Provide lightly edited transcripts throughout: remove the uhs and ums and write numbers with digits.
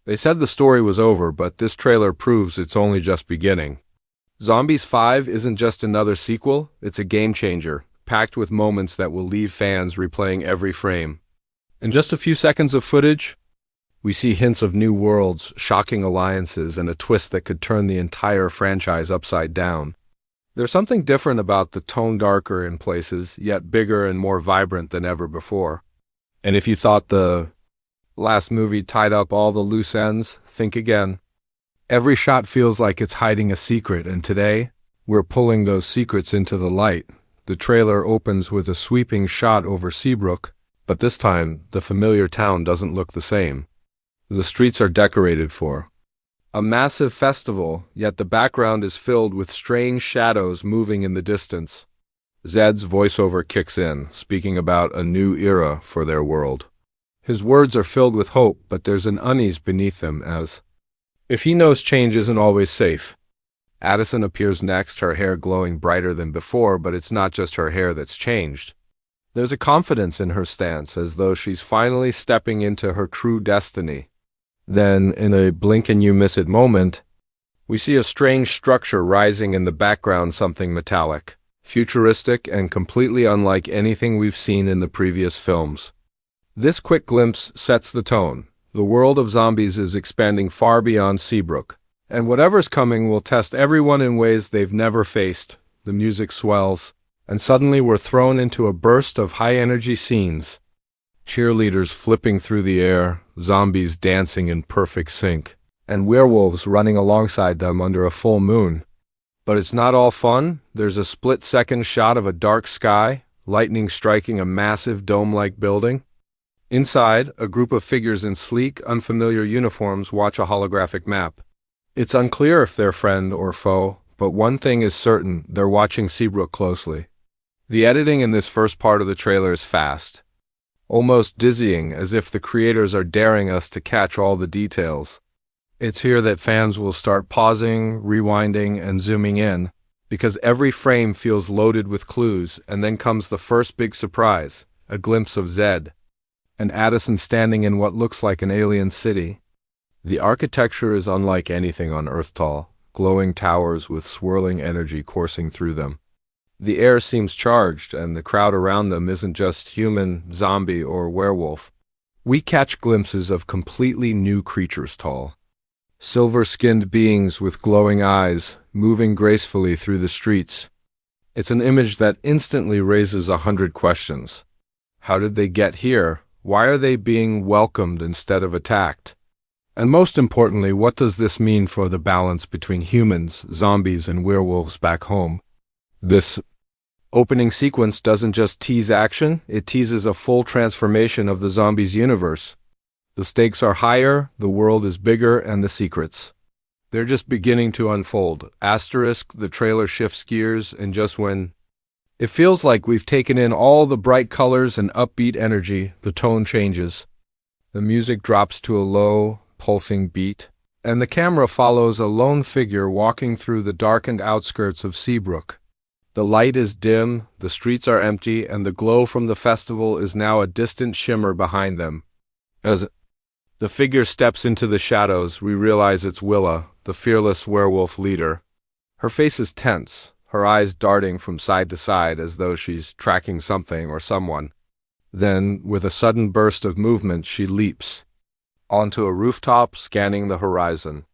They said the story was over, but this trailer proves it's only just beginning. Zombies 5 isn't just another sequel, it's a game changer, packed with moments that will leave fans replaying every frame. In just a few seconds of footage, we see hints of new worlds, shocking alliances, and a twist that could turn the entire franchise upside down. There's something different about the tone, darker in places, yet bigger and more vibrant than ever before. And if you thought the last movie tied up all the loose ends, think again. Every shot feels like it's hiding a secret, and today, we're pulling those secrets into the light. The trailer opens with a sweeping shot over Seabrook, but this time, the familiar town doesn't look the same. The streets are decorated for a massive festival, yet the background is filled with strange shadows moving in the distance. Zed's voiceover kicks in, speaking about a new era for their world. His words are filled with hope, but there's an unease beneath them, as if he knows change isn't always safe. Addison appears next, her hair glowing brighter than before, but it's not just her hair that's changed. There's a confidence in her stance, as though she's finally stepping into her true destiny. Then, in a blink-and-you-miss-it moment, we see a strange structure rising in the background, something metallic, futuristic, and completely unlike anything we've seen in the previous films. This quick glimpse sets the tone. The world of zombies is expanding far beyond Seabrook, and whatever's coming will test everyone in ways they've never faced. The music swells, and suddenly we're thrown into a burst of high-energy scenes. Cheerleaders flipping through the air, zombies dancing in perfect sync, and werewolves running alongside them under a full moon. But it's not all fun. There's a split-second shot of a dark sky, lightning striking a massive dome-like building. Inside, a group of figures in sleek, unfamiliar uniforms watch a holographic map. It's unclear if they're friend or foe, but one thing is certain, they're watching Seabrook closely. The editing in this first part of the trailer is fast, almost dizzying, as if the creators are daring us to catch all the details. It's here that fans will start pausing, rewinding, and zooming in, because every frame feels loaded with clues, and then comes the first big surprise, a glimpse of Zed, and Addison standing in what looks like an alien city. The architecture is unlike anything on Earth, tall, glowing towers with swirling energy coursing through them. The air seems charged, and the crowd around them isn't just human, zombie, or werewolf. We catch glimpses of completely new creatures, tall. Silver-skinned beings with glowing eyes, moving gracefully through the streets. It's an image that instantly raises 100 questions. How did they get here? Why are they being welcomed instead of attacked? And most importantly, what does this mean for the balance between humans, zombies, and werewolves back home? This opening sequence doesn't just tease action, it teases a full transformation of the zombies universe. The stakes are higher, the world is bigger, and the secrets, they're just beginning to unfold. Asterisk, the trailer shifts gears, and just when it feels like we've taken in all the bright colors and upbeat energy, the tone changes. The music drops to a low, pulsing beat, and the camera follows a lone figure walking through the darkened outskirts of Seabrook. The light is dim, the streets are empty, and the glow from the festival is now a distant shimmer behind them. As the figure steps into the shadows, we realize it's Willa, the fearless werewolf leader. Her face is tense, her eyes darting from side to side as though she's tracking something or someone. Then, with a sudden burst of movement, she leaps onto a rooftop, scanning the horizon.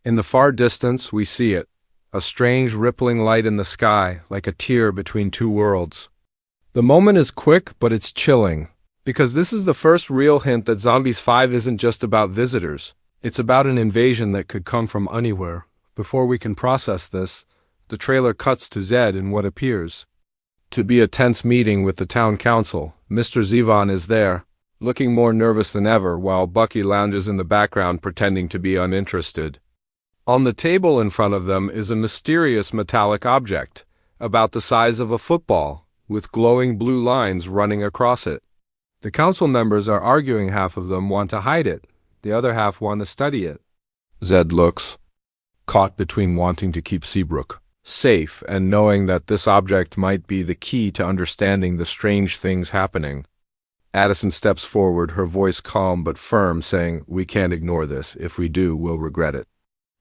In the far distance, we see it, a strange rippling light in the sky, like a tear between two worlds. The moment is quick, but it's chilling, because this is the first real hint that Zombies 5 isn't just about visitors. It's about an invasion that could come from anywhere. Before we can process this, the trailer cuts to Zed in what appears to be a tense meeting with the town council. Mr. Zevon is there, looking more nervous than ever, while Bucky lounges in the background pretending to be uninterested. On the table in front of them is a mysterious metallic object, about the size of a football, with glowing blue lines running across it. The council members are arguing. Half of them want to hide it, the other half want to study it. Zed looks, caught between wanting to keep Seabrook safe and knowing that this object might be the key to understanding the strange things happening. Addison steps forward, her voice calm but firm, saying, "We can't ignore this. If we do, we'll regret it."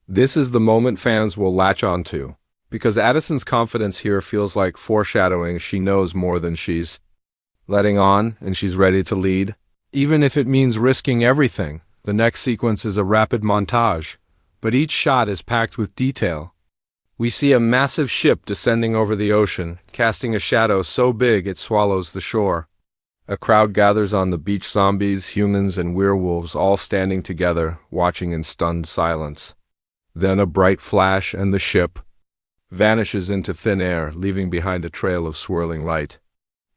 This is the moment fans will latch on to, because Addison's confidence here feels like foreshadowing she knows more than she's letting on, and she's ready to lead, even if it means risking everything. The next sequence is a rapid montage, but each shot is packed with detail. We see a massive ship descending over the ocean, casting a shadow so big it swallows the shore. A crowd gathers on the beach, zombies, humans, and werewolves all standing together, watching in stunned silence. Then a bright flash and the ship vanishes into thin air, leaving behind a trail of swirling light.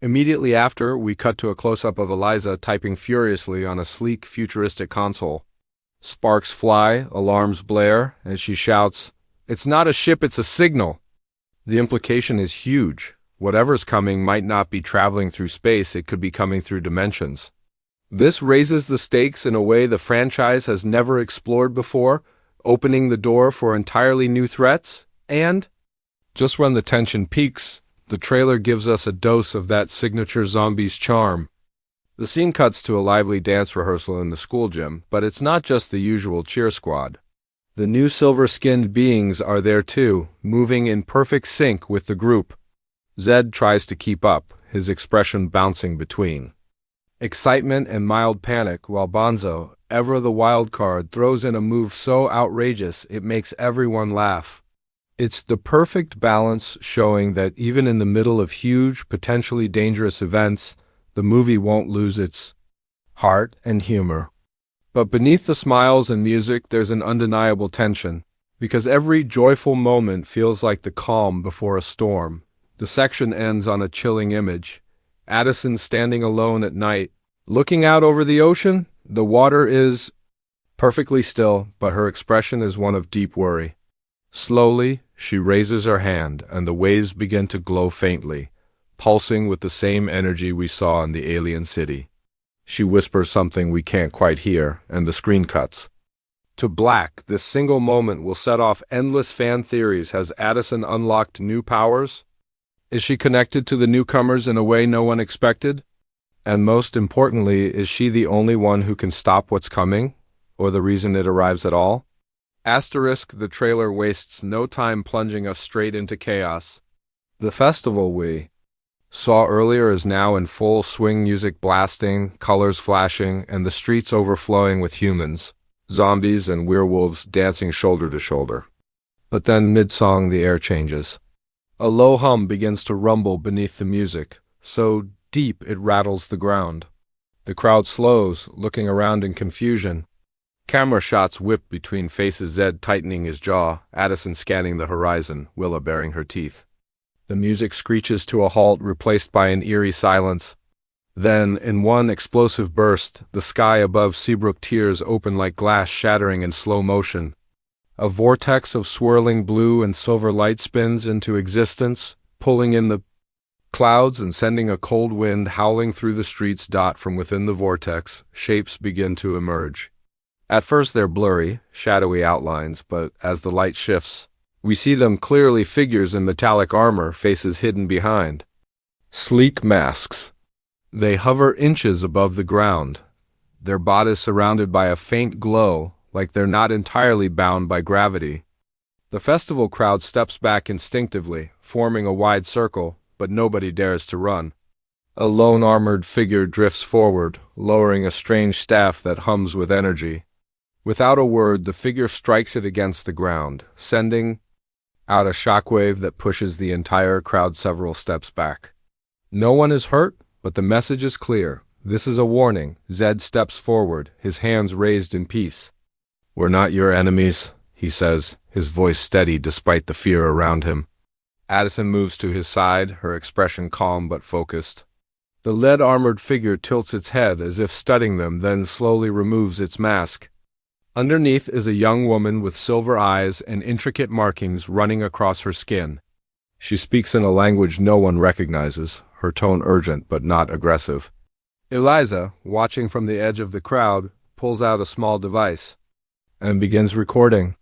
Immediately after, we cut to a close-up of Eliza typing furiously on a sleek, futuristic console. Sparks fly, alarms blare, as she shouts, "It's not a ship, it's a signal!" The implication is huge. Whatever's coming might not be traveling through space, it could be coming through dimensions. This raises the stakes in a way the franchise has never explored before, opening the door for entirely new threats, and, just when the tension peaks, the trailer gives us a dose of that signature zombies charm. The scene cuts to a lively dance rehearsal in the school gym, but it's not just the usual cheer squad. The new silver-skinned beings are there too, moving in perfect sync with the group. Zed tries to keep up, his expression bouncing between excitement and mild panic, while Bonzo, ever the wild card, throws in a move so outrageous it makes everyone laugh. It's the perfect balance, showing that even in the middle of huge, potentially dangerous events, the movie won't lose its heart and humor. But beneath the smiles and music, there's an undeniable tension, because every joyful moment feels like the calm before a storm. The section ends on a chilling image. Addison standing alone at night, looking out over the ocean. The water is perfectly still, but her expression is one of deep worry. Slowly, she raises her hand, and the waves begin to glow faintly, pulsing with the same energy we saw in the alien city. She whispers something we can't quite hear, and the screen cuts to black. This single moment will set off endless fan theories. Has Addison unlocked new powers? Is she connected to the newcomers in a way no one expected? And most importantly, is she the only one who can stop what's coming, or the reason it arrives at all? Asterisk, the trailer wastes no time plunging us straight into chaos. The festival we saw earlier is now in full swing, music blasting, colors flashing, and the streets overflowing with humans, zombies, and werewolves dancing shoulder to shoulder. But then, mid-song, the air changes. A low hum begins to rumble beneath the music, so deep it rattles the ground. The crowd slows, looking around in confusion. Camera shots whip between faces, Zed tightening his jaw, Addison scanning the horizon, Willa baring her teeth. The music screeches to a halt, replaced by an eerie silence. Then, in one explosive burst, the sky above Seabrook tears open like glass shattering in slow motion. A vortex of swirling blue and silver light spins into existence, pulling in the clouds and sending a cold wind howling through the streets. From within the vortex, shapes begin to emerge. At first they're blurry, shadowy outlines, but as the light shifts, we see them clearly, figures in metallic armor, faces hidden behind sleek masks. They hover inches above the ground, their bodies surrounded by a faint glow, like they're not entirely bound by gravity. The festival crowd steps back instinctively, forming a wide circle, but nobody dares to run. A lone armored figure drifts forward, lowering a strange staff that hums with energy. Without a word, the figure strikes it against the ground, sending out a shockwave that pushes the entire crowd several steps back. No one is hurt, but the message is clear. This is a warning. Zed steps forward, his hands raised in peace. "We're not your enemies," he says, his voice steady despite the fear around him. Addison moves to his side, her expression calm but focused. The lead-armored figure tilts its head as if studying them, then slowly removes its mask. Underneath is a young woman with silver eyes and intricate markings running across her skin. She speaks in a language no one recognizes, her tone urgent but not aggressive. Eliza, watching from the edge of the crowd, pulls out a small device and begins recording.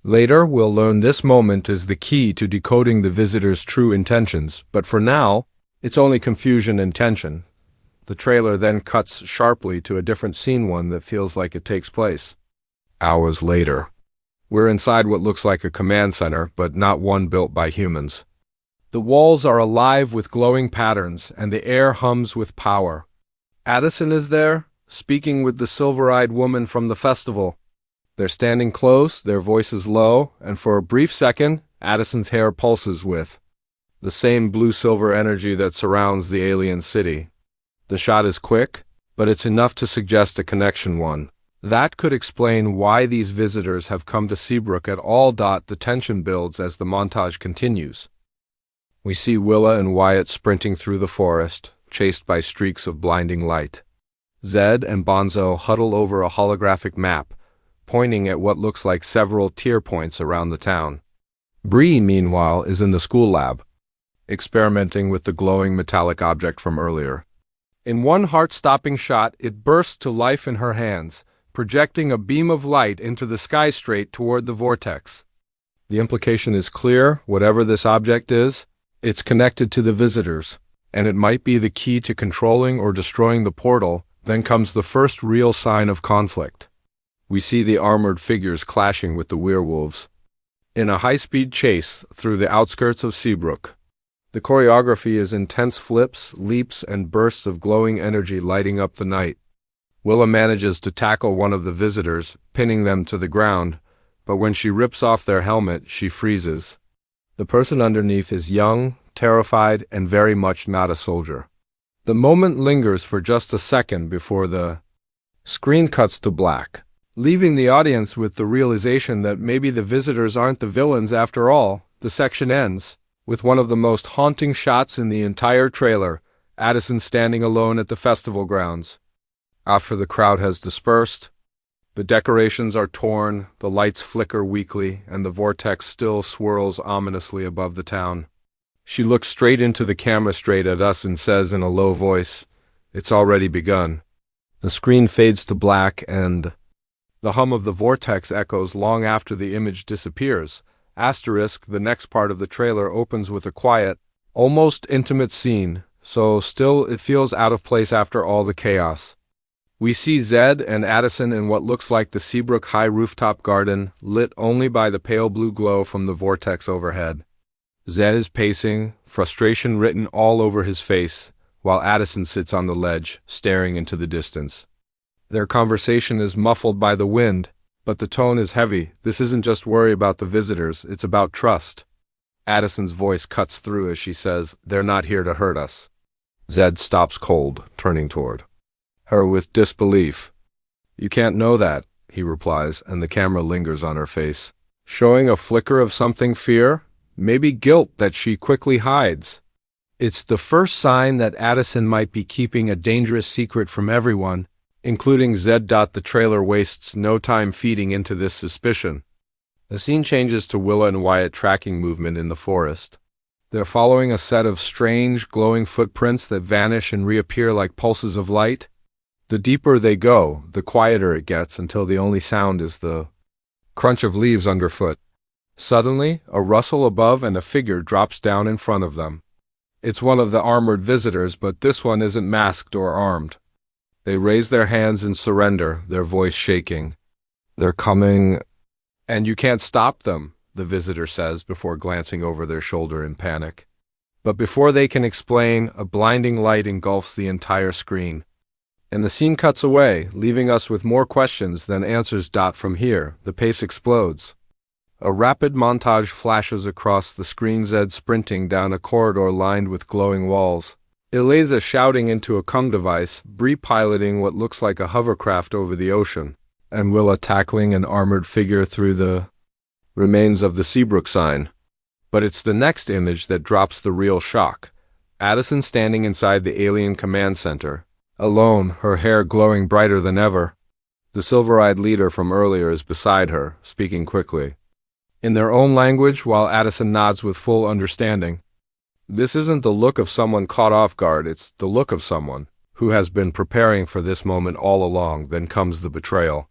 Later, we'll learn this moment is the key to decoding the visitor's true intentions, but for now, it's only confusion and tension. The trailer then cuts sharply to a different scene, one that feels like it takes place hours later. We're inside what looks like a command center, but not one built by humans. The walls are alive with glowing patterns, and the air hums with power. Addison is there, speaking with the silver-eyed woman from the festival. They're standing close, their voices low, and for a brief second, Addison's hair pulses with the same blue-silver energy that surrounds the alien city. The shot is quick, but it's enough to suggest a connection one. That could explain why these visitors have come to Seabrook at all. The tension builds as the montage continues. We see Willa and Wyatt sprinting through the forest, chased by streaks of blinding light. Zed and Bonzo huddle over a holographic map, pointing at what looks like several tier points around the town. Bree, meanwhile, is in the school lab, experimenting with the glowing metallic object from earlier. In one heart-stopping shot, it bursts to life in her hands, projecting a beam of light into the sky straight toward the vortex. The implication is clear: whatever this object is, it's connected to the visitors, and it might be the key to controlling or destroying the portal. Then comes the first real sign of conflict. We see the armored figures clashing with the werewolves in a high-speed chase through the outskirts of Seabrook. The choreography is intense flips, leaps, and bursts of glowing energy lighting up the night. Willa manages to tackle one of the visitors, pinning them to the ground, but when she rips off their helmet, she freezes. The person underneath is young, terrified, and very much not a soldier. The moment lingers for just a second before the screen cuts to black, leaving the audience with the realization that maybe the visitors aren't the villains after all. The section ends with one of the most haunting shots in the entire trailer: Addison standing alone at the festival grounds. After the crowd has dispersed, the decorations are torn, the lights flicker weakly, and the vortex still swirls ominously above the town. She looks straight into the camera, straight at us, and says in a low voice, "It's already begun." The screen fades to black, and the hum of the vortex echoes long after the image disappears. The next part of the trailer opens with a quiet, almost intimate scene, so still it feels out of place after all the chaos. We see Zed and Addison in what looks like the Seabrook High rooftop garden, lit only by the pale blue glow from the vortex overhead. Zed is pacing, frustration written all over his face, while Addison sits on the ledge, staring into the distance. Their conversation is muffled by the wind, but the tone is heavy. This isn't just worry about the visitors, it's about trust. Addison's voice cuts through as she says, "They're not here to hurt us." Zed stops cold, turning toward her with disbelief. "You can't know that," he replies, and the camera lingers on her face, showing a flicker of something, fear, maybe guilt, that she quickly hides. It's the first sign that Addison might be keeping a dangerous secret from everyone, including Zed. The trailer wastes no time feeding into this suspicion. The scene changes to Willa and Wyatt tracking movement in the forest. They're following a set of strange, glowing footprints that vanish and reappear like pulses of light. The deeper they go, the quieter it gets, until the only sound is the crunch of leaves underfoot. Suddenly, a rustle above and a figure drops down in front of them. It's one of the armored visitors, but this one isn't masked or armed. They raise their hands in surrender, their voice shaking. "They're coming, and you can't stop them," the visitor says before glancing over their shoulder in panic. But before they can explain, a blinding light engulfs the entire screen, and the scene cuts away, leaving us with more questions than answers. From here, the pace explodes. A rapid montage flashes across the screen: Zed sprinting down a corridor lined with glowing walls, Eliza shouting into a comm device, Bree piloting what looks like a hovercraft over the ocean, and Willa tackling an armored figure through the remains of the Seabrook sign. But it's the next image that drops the real shock. Addison standing inside the alien command center, alone, her hair glowing brighter than ever. The silver-eyed leader from earlier is beside her, speaking quickly in their own language, while Addison nods with full understanding. This isn't the look of someone caught off guard, it's the look of someone who has been preparing for this moment all along. Then comes the betrayal.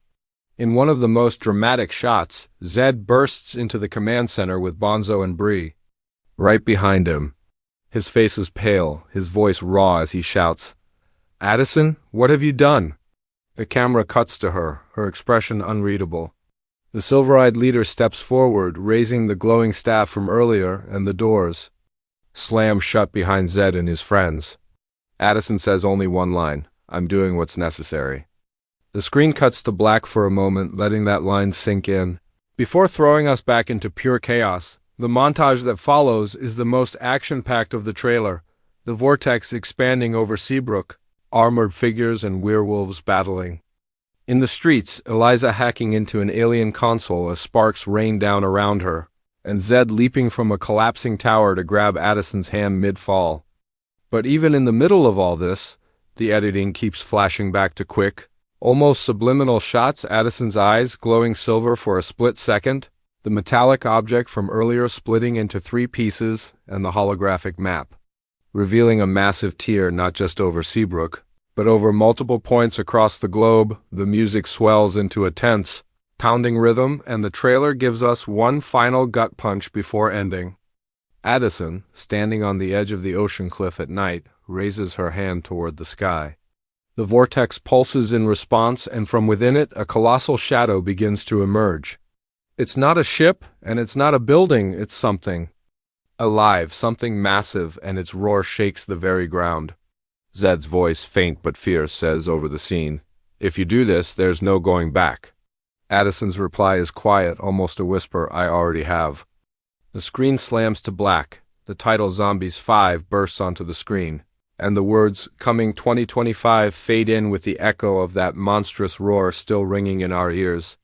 In one of the most dramatic shots, Zed bursts into the command center with Bonzo and Bree right behind him. His face is pale, his voice raw as he shouts, Addison, what have you done? The camera cuts to her, her expression unreadable. The silver-eyed leader steps forward, raising the glowing staff from earlier, and the doors slam shut behind Zed and his friends. Addison says only one line, "I'm doing what's necessary." The screen cuts to black for a moment, letting that line sink in. Before throwing us back into pure chaos, the montage that follows is the most action-packed of the trailer, the vortex expanding over Seabrook, armored figures and werewolves battling. In the streets, Eliza hacking into an alien console as sparks rain down around her, and Zed leaping from a collapsing tower to grab Addison's hand mid-fall. But even in the middle of all this, the editing keeps flashing back to quick, almost subliminal shots, Addison's eyes glowing silver for a split second, the metallic object from earlier splitting into 3 pieces, and the holographic map, revealing a massive tear not just over Seabrook, but over multiple points across the globe. The music swells into a tense, pounding rhythm, and the trailer gives us one final gut punch before ending. Addison, standing on the edge of the ocean cliff at night, raises her hand toward the sky. The vortex pulses in response, and from within it, a colossal shadow begins to emerge. It's not a ship, and it's not a building, it's something alive, something massive, and its roar shakes the very ground. Zed's voice, faint but fierce, says over the scene, "If you do this, there's no going back." Addison's reply is quiet, almost a whisper, "I already have." The screen slams to black. The title Zombies 5 bursts onto the screen, and the words "Coming 2025" fade in with the echo of that monstrous roar still ringing in our ears.